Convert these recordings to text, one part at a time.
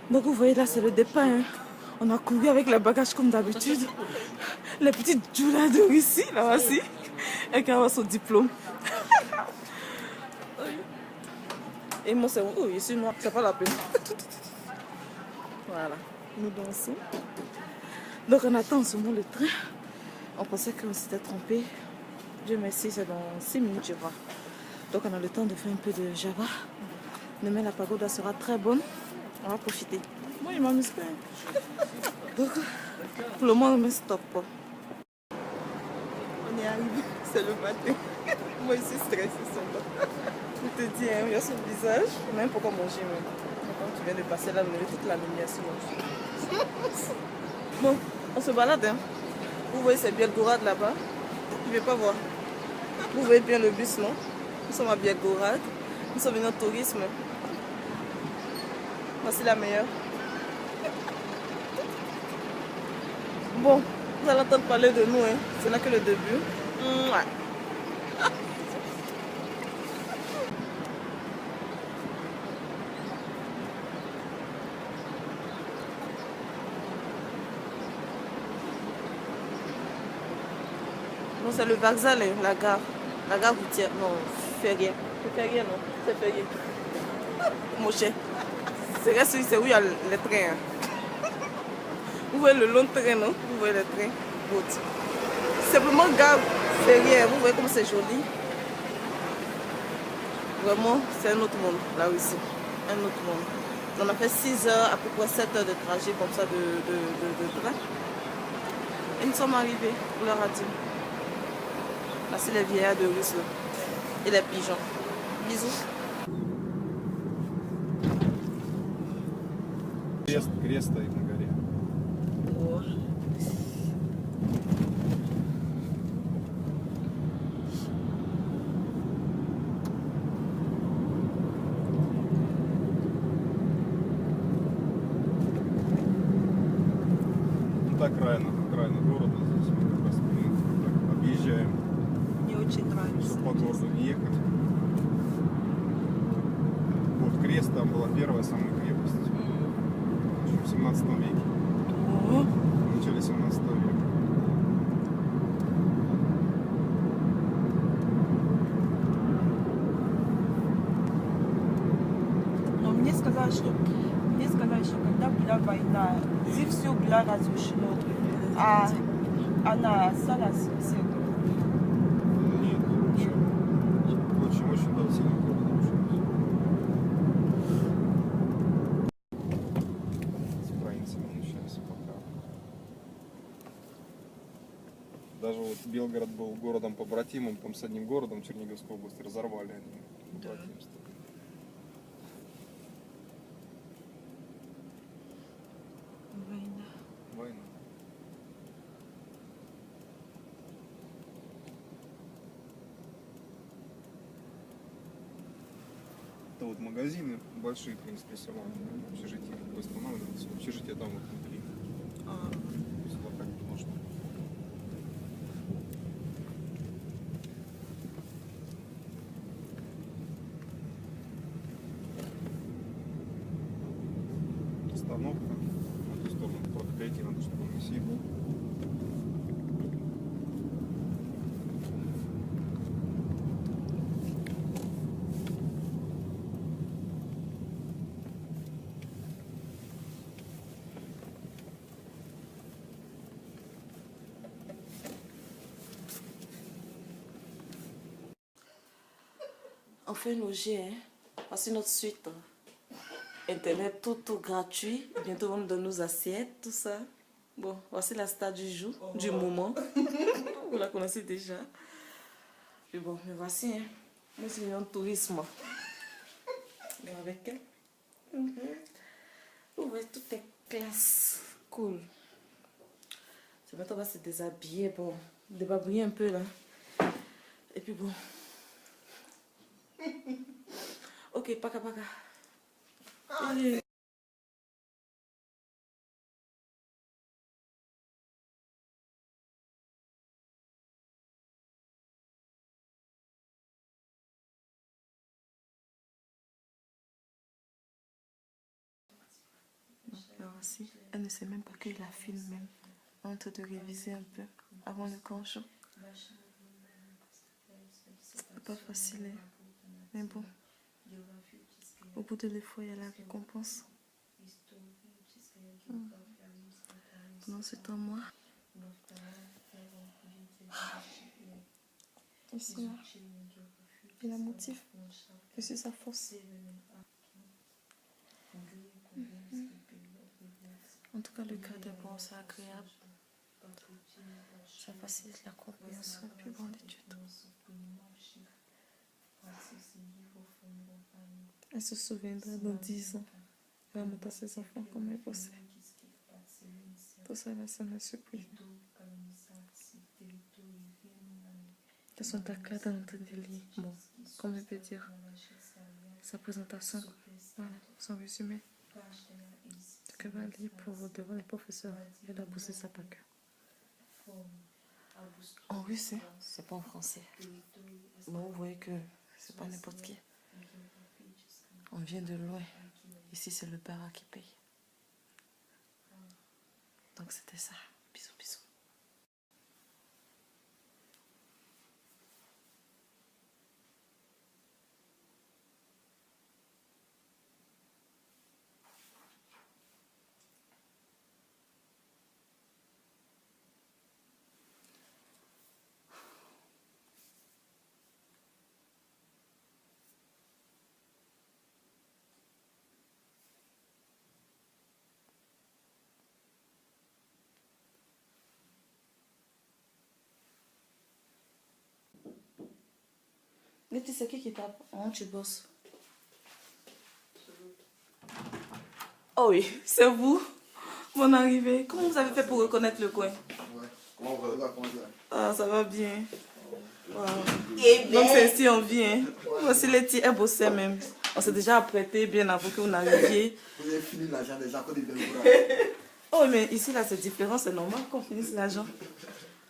Donc vous voyez là, c'est le départ. Hein. On a couru avec les bagages comme d'habitude. Les petites Julia de ici, là aussi. Et qui a son diplôme. Et moi, c'est où ici, noir, c'est pas la peine. Voilà, nous dansons. Donc on attend en ce moment le train. On pensait qu'on s'était trompé. Dieu merci, c'est dans 6 minutes, je vois. Donc on a le temps de faire un peu de Java. Demain, la pagoda sera très bonne. On va profiter. Moi, il m'amuse pas. Donc, pour le moment, on me stoppe pas. On est arrivé, c'est le matin. Moi, je suis stressée, ça. Je te dis, hein, il y a son visage. Même pourquoi manger, même. Quand tu viens de passer là, lever toute la lumière sur moi. Bon, on se balade, hein. Vous voyez ces Bielgorod là-bas. Je ne vais pas voir. Vous voyez bien le bus, non? Nous sommes à Bielgorod. Nous sommes venus au tourisme. Voici la meilleure. Bon, vous allez entendre parler de nous, hein. Ce n'est que le début. Mouah. Non, c'est le Vauxhall, hein, la gare. La gare routière. Non, Ferrier. C'est Ferrier, non? C'est Ferrier. Mon cher. C'est où il y a les trains. Hein. Vous voyez le long train, non? Vous voyez les trains. Simplement gare Ferrier. Vous voyez comme c'est joli. Vraiment, c'est un autre monde, là aussi. Un autre monde. On a fait 6 heures, à peu près 7 heures de trajet comme ça de train. Et nous sommes arrivés, on leur a dit. Là, c'est les vieillards de Russe là. Et les pigeons. Bisous. Крест стоит на горе. Oh. Это окраина города. Здесь мы как раз так объезжаем, Мне очень нравится. чтобы по городу не ехать. Вот крест, там была первая самая крепость. В 17 веке. Oh. В начале 17 века. Но мне сказали, что когда была война, здесь все было разрушено. А на Салас-Сек. Нет, очень да, сильно город разрушился. С украинцами общались пока. Даже вот Белгород был городом побратимым, там с одним городом Черниговской области разорвали они братьимство. Война. Это вот магазины большие, в принципе, все равно общежитие восстанавливаются. Общежитие там вот внутри. То есть локально можно. Остановка. В эту сторону пройти надо, чтобы не сильно. Enfin logé, hein. Voici notre suite. Internet tout gratuit. Bientôt on nous donne nos assiettes, tout ça. Bon, voici la star du jour, du moment. Vous la connaissez déjà. Et bon, mais voici, hein. Moi c'est un tourisme. Mais avec elle. Vous voyez, tout est classe. Cool. C'est maintenant on va se déshabiller, bon, débarbouiller un peu là. Et puis bon. Ok, paka. Allez. assis. Elle ne sait même pas que la filme même. On est en train de réviser un peu avant le congé. C'est pas facile, hein. Mais bon, au bout de l'effort, il y a la récompense. Pendant ce temps, moi, ici, là, il la motive. Je suis sa force. En tout cas, le cadre est bon, c'est agréable. Ça facilite la compréhension et puis bon l'étude. Elle se souviendra dans 10 ans. Elle va montrer à ses enfants comme elle bossait. Tout ça, là, ça m'a surpris. Elles sont à classe en train de lire. Bon, comme on peut dire, sa présentation, voilà, son résumé. Ce qu'elle va lire pour devant les professeurs. Elle a bossé ça par cœur. En russe, hein, c'est pas en français. Mais vous voyez que c'est pas n'importe qui. On vient de loin. Ici, c'est le parent qui paye. Donc, c'était ça. Bisous, bisous. Mais tu sais qui tape? Hein, tu bosses. Oh oui, c'est vous. Mon arrivée. Comment vous avez fait pour reconnaître le coin? Ouais. Comment vous va? Ah, ça va bien. Wow. Donc c'est ici on vient. Voici les petits, elle bossait même. On s'est déjà apprêté bien avant que vous n'arriviez. Vous avez fini l'argent des gens quand ils viennent. Oh mais ici là c'est différent, c'est normal qu'on finisse l'argent.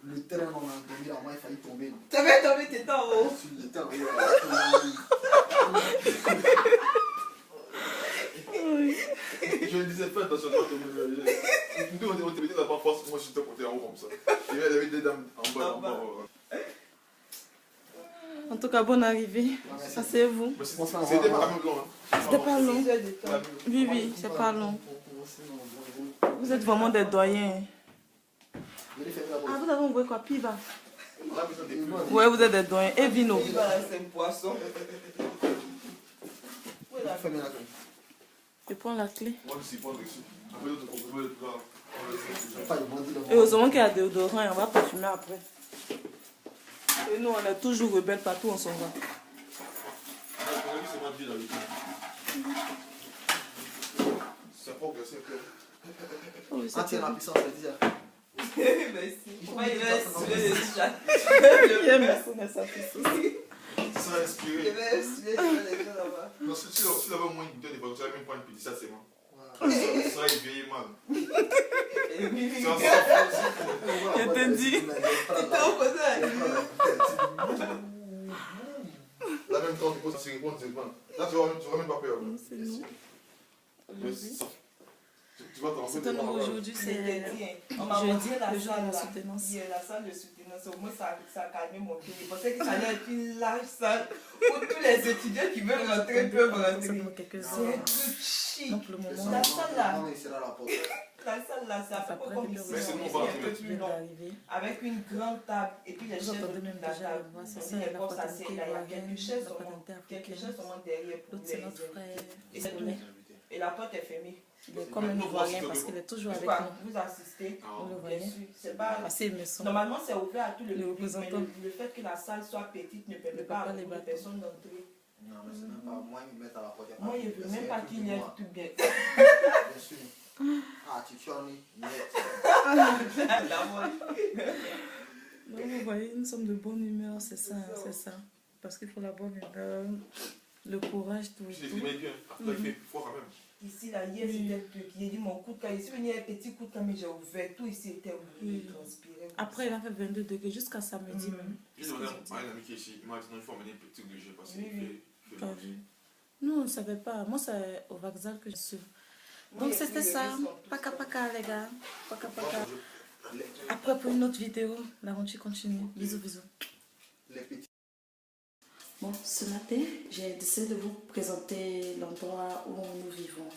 Le terrain on a tombé, à moi il fallait tomber. Tu avais tombé, t'étais en haut. Sur le terrain, Je me disais, fais attention, nous on te mettait là-bas force, moi j'étais porté en haut comme ça. Et il y avait des dames en bas. En tout cas, bonne arrivée. Asseyez-vous. C'était pas même long. C'était pas long. Oui, oui, c'est pas long. Vous êtes vraiment des doyens. Ah, vous avez envoyé quoi? Piva? Ouais, vous êtes des doyens. Et vino? Piva, c'est un poisson. Je prends la clé. Moi je suis pas dessus. Et heureusement qu'il y a des déodorants et on va parfumer après. Et nous, on est toujours rebelles partout, on s'en va. C'est pas que c'est clair. Oh, oui, Ah, tiens, la puissance, c'est dire. Merci. Moi, il va suer le chat. Il aime ça puissance. Ça a inspiré. Je vais suer les gens là-bas. Non, si tu avais au moins une bouteille de vodka, tu n'avais même pas une petite, ça c'est moi. Ça, il vieillit mal. Et puis, Je te dis. t'es opposé. Là même quand tu poses, c'est répondre, c'est bon. Là tu vas même pas peur. C'est nous. Tu vas t'en C'est un nouveau aujourd'hui, c'est On m'a montré jeudi, la le jour salle de la là. soutenance. Hier, la salle de soutenance, au moins ça a calmé mon pied. Je pensais qu'il fallait être une large salle où tous les étudiants qui veulent rentrer peuvent rentrer. Quelques C'est heures. tout chic. Donc le moment, La salle là, Non, il sera la porte. la salle là, c'est à peu près comme ici, Mais c'est mais bon, c'est un va. peu plus long. Avec une grande table et puis les Vous chaises entendez autour même de la déjà la table. voix, On c'est dit ça, les la portes paternité s'asseyent là, il y a ivoirienne, quelques chaises la seulement. paternité Quelques africaine. chaises seulement derrière pour L'autre les c'est notre frère. Et c'est tout. Et la porte est fermée. Il est comme un ivoirien parce qu'il est toujours avec Pourquoi nous. vous assistez? Vous le Bien voyez. sûr. C'est pas... Parce qu'il me semble. Normalement, c'est ouvert à tout le Les public, mais représentants. le fait que la salle soit petite ne permet Le pas papa à les beaucoup de bateaux. personnes d'entrer. Non, mais c'est même pas. Moi, ils me mettent à la porte. Moi, je ne veux même pas qu'il y ait tout bien. Bien sûr. Ah, tu en es. La voix. Donc, vous voyez, nous sommes de bonne humeur, c'est ça, c'est ça. Parce qu'il faut la bonne humeur, le courage, tout. Je l'exprimais bien. Après, il fait froid quand même. Ici, là, hier, c'était le truc. J'ai dit mon coup de cœur. Ici, il y a un petit coup de cœur, mais j'ai ouvert. Tout ici était ouvert. Oui. Transpiré. Après, il a fait 22 degrés jusqu'à samedi même. J'ai demandé à un ami qui est ici, il m'a dit non, il faut emmener un petit que parce qu'il Pas vu. Nous, on ne savait pas. Moi, c'est au Vauxhall que je suis. Donc c'était ça. Paka paka les gars. Paka paka. Après pour une autre vidéo, l'aventure continue. Bisous bisous. Les petits. Bon, ce matin, j'ai décidé de vous présenter l'endroit où nous vivons,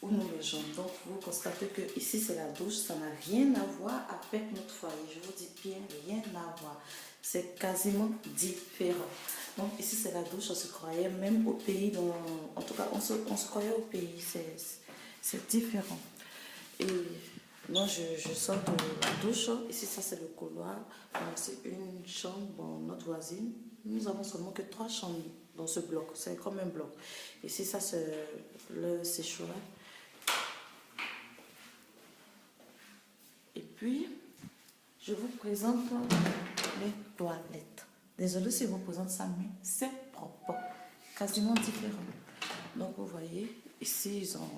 où nous logeons. Donc, vous constatez que ici c'est la douche, ça n'a rien à voir avec notre foyer. Je vous dis bien, rien à voir. C'est quasiment différent. Donc, ici c'est la douche, on se croyait même au pays, en tout cas, on se croyait au pays, c'est différent. Et moi, je sors de la douche. Ici, ça c'est le couloir. C'est une chambre, bon, notre voisine. Nous avons seulement que 3 chambres dans ce bloc. C'est comme un bloc. Ici, ça c'est le séchoir. Et puis, je vous présente les toilettes. Désolée si je vous présente ça, mais c'est propre. Quasiment différent. Donc, vous voyez, ici, ils ont...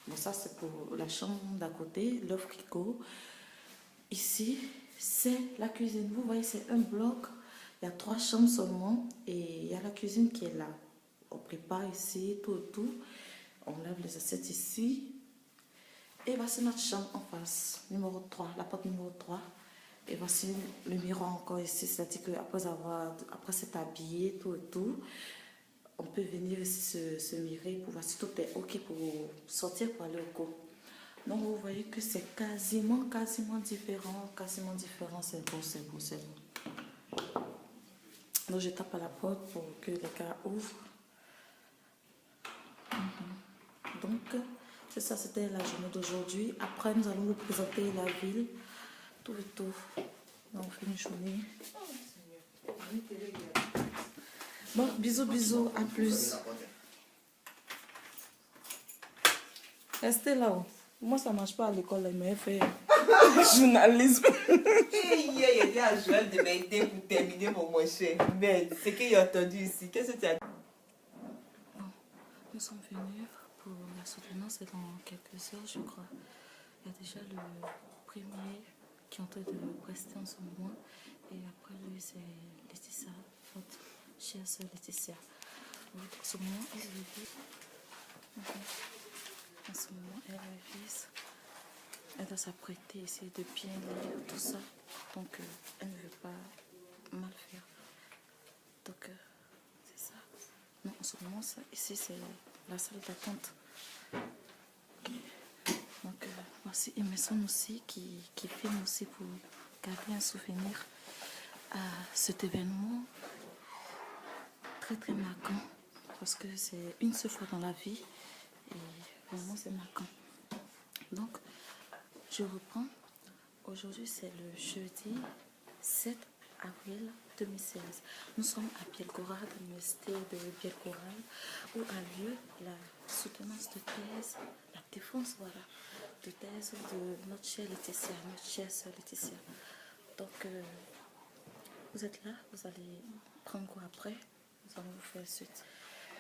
Bon, ça, c'est pour la chambre d'à côté, le frigo. Ici, c'est la cuisine. Vous voyez, c'est un bloc. Il y a 3 chambres seulement. Et il y a la cuisine qui est là. On prépare ici, tout. On lave les assiettes ici. Et voici notre chambre en face, numéro 3, la porte numéro 3. Et voici le miroir encore ici. C'est-à-dire qu'après s'être habillé, tout, on peut venir ici se mirer pour voir si tout est ok pour sortir pour aller au cours. Donc vous voyez que c'est quasiment différent. C'est bon. Donc je tape à la porte pour que les gars ouvrent. Donc c'est ça, c'était la journée d'aujourd'hui. Après nous allons vous présenter la ville. Tout. Donc on fait une journée. Bon, bisous, à plus. Restez là-haut. Moi, ça ne marche pas à l'école, mais fait journalisme. Hier, il a dit à Joël de m'aider pour terminer mon cher. Mais ce qu'il y a entendu ici, qu'est-ce que tu as dit? Bon, nous sommes venus pour la soutenance dans quelques heures, je crois. Il y a déjà le premier qui est en train de rester en ce moment. Et après lui, c'est Laetitia, notre chère soeur Laetitia. En ce moment, elle révise. En ce moment, elle révise. Elle doit s'apprêter, essayer de bien lire tout ça. Donc, elle ne veut pas mal faire. Donc, c'est ça. Non, en ce moment, ça, ici, c'est la salle d'attente. Donc, voici Emerson aussi qui filme aussi pour garder un souvenir à cet événement très marquant. Parce que c'est une seule fois dans la vie et vraiment c'est marquant. Donc, je reprends. Aujourd'hui, c'est le jeudi 7 avril 2016. Nous sommes à Bielgorod, à l'université de Bielgorod, où a lieu la soutenance de thèse, la défense, voilà, de thèse de notre chère Laetitia, notre chère sœur Laetitia. Donc, vous êtes là, vous allez prendre quoi après? Nous allons vous faire suite.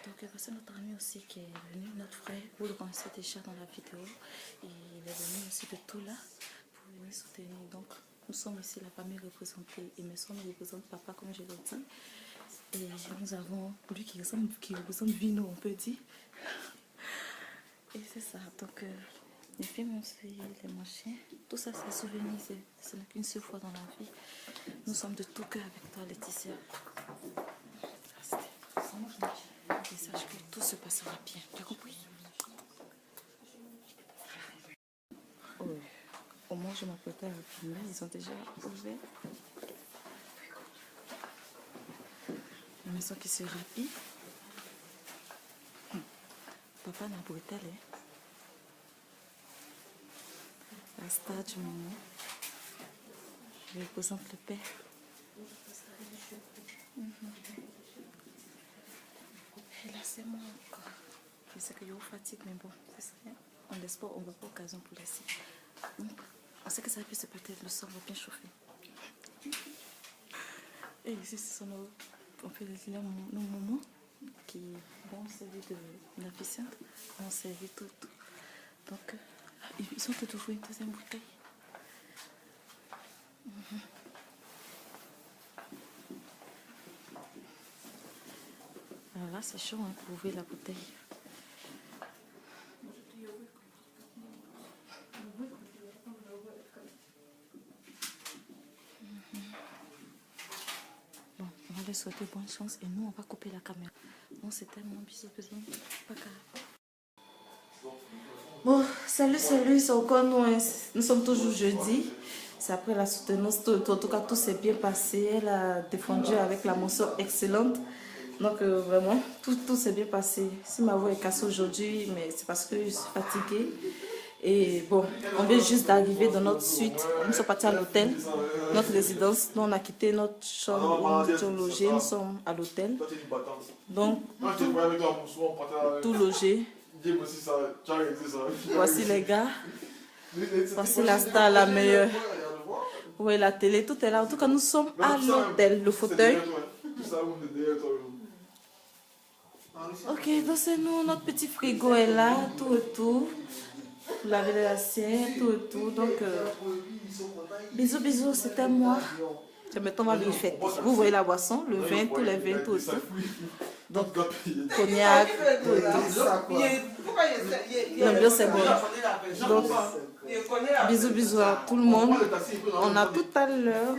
Donc, voici notre ami aussi qui est venu, notre frère, vous le connaissez déjà dans la vidéo. Et il est venu aussi de tout là pour venir soutenir. Donc, nous sommes ici la famille représentée. Et mes soeurs nous représentent papa, comme je l'ai dit. Et nous avons lui qui représente Vino, on peut dire. Et c'est ça. Donc, les films aussi, les machins, tout ça, c'est souvenir. Ce n'est qu'une seule fois dans la vie. Nous sommes de tout cœur avec toi, Laetitia. Et sache que tout se passera bien. Tu as compris? Oui. Au moins, je m'apprêtais à filmer. Ils ont déjà ouvert. La maison qui se rhabille. Papa n'a brutal, hein? La star du moment. Je représente le père. Et là, c'est moi encore. Je sais que je vous fatigue, mais bon, c'est ça. On laisse pas, on ne voit pas occasion pour laisser. Donc, on sait que ça peut se passer, le sang va bien chauffer. Et ici, ce sont on peut les dire nos moments qui vont servir de navicient, vont servir tout. Donc, ils ont tout ouvert une deuxième bouteille. Alors là, c'est chaud hein, pour ouvrir la bouteille. vais souhaiter bonne chance et nous, on va couper la caméra. Bon, c'est tellement bisous, bisous. Paka. Bon, salut, c'est encore nous. Hein. Nous sommes toujours jeudi. C'est après la soutenance. En tout cas, tout s'est bien passé. Elle a défendu avec la mention excellente. Donc, vraiment, tout s'est bien passé. Si ma voix est cassée aujourd'hui, mais c'est parce que je suis fatiguée. Et bon, on vient juste d'arriver dans notre suite. Nous sommes partis à l'hôtel, notre résidence. Nous, on a quitté notre chambre où nous étions logés. Nous sommes à l'hôtel. Donc, tout logé. Voici les gars. Voici la star, la meilleure. Oui, la télé, tout est là. En tout cas, nous sommes à l'hôtel. Le fauteuil. Ok, donc c'est nous. Notre petit frigo est là. Tout et tout. Vous lavez les assiettes, tout et tout. Donc, bisous, bisous, c'était moi. Maintenant, on va vivre fête. Vous voyez la boisson, le vin, tous les vins, tout et tout. Donc, cognac, tout et tout. L'ambiance est bonne. Donc, bisous, bisous à tout le monde. On a tout à l'heure